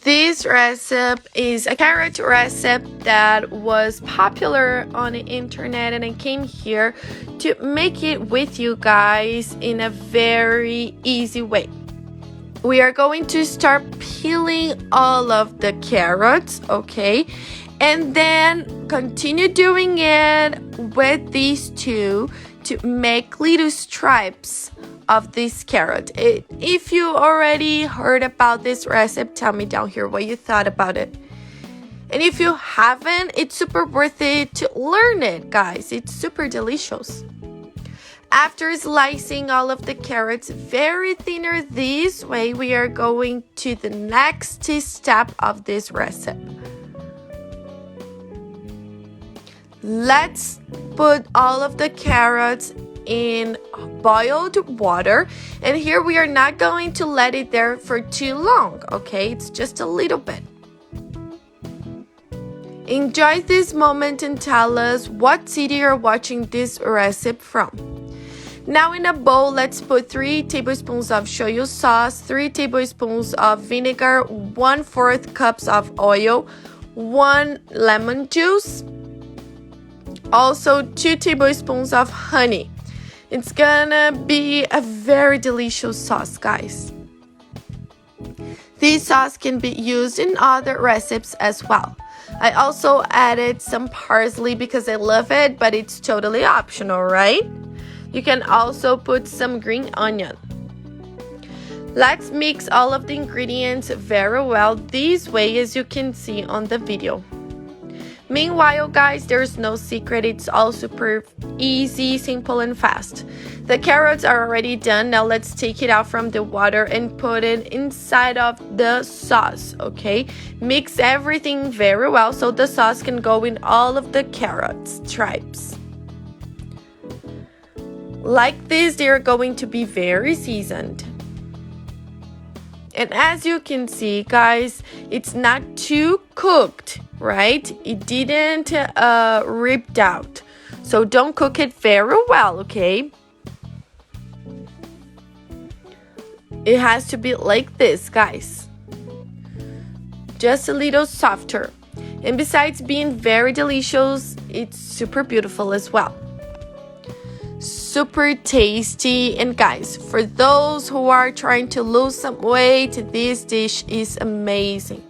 This recipe is a carrot recipe that was popular on the internet, and I came here to make it with you guys in a very easy way. We are going to start peeling all of the carrots, okay? And then continue doing it with these two to make little stripes of this carrot. If you already heard about this recipe, tell me down here what you thought about it. And if you haven't, it's super worth it to learn it, guys. It's super delicious. After slicing all of the carrots very thinner this way, we are going to the next step of this recipe. Let's put all of the carrots in boiled water, and here we are not going to let it there for too long, okay? It's just a little bit. Enjoy this moment and tell us what city you're watching this recipe from. Now in a bowl, let's put 3 tablespoons of shoyu sauce, 3 tablespoons of vinegar, 1/4 cups of oil, 1 lemon juice, also 2 tablespoons of honey. It's gonna be a very delicious sauce, guys. This sauce can be used in other recipes as well. I also added some parsley because I love it, but it's totally optional, right? You can also put some green onion. Let's mix all of the ingredients very well this way, as you can see on the video. Meanwhile, guys, there's no secret. It's all super easy, simple, and fast. The carrots are already done. Now let's take it out from the water and put it inside of the sauce, okay? Mix everything very well so the sauce can go in all of the carrot stripes. Like this, they're going to be very seasoned. And as you can see, guys, it's not too cooked, right? It didn't ripped out. So don't cook it very well, okay? It has to be like this, guys. Just a little softer. And besides being very delicious, it's super beautiful as well. Super tasty. And guys, for those who are trying to lose some weight, this dish is amazing.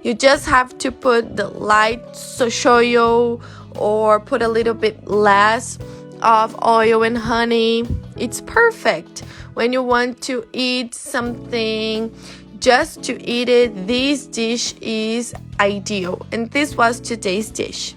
You just have to put the light shoyu or put a little bit less of oil and honey. It's perfect when you want to eat something just to eat it. This dish is ideal, and this was today's dish.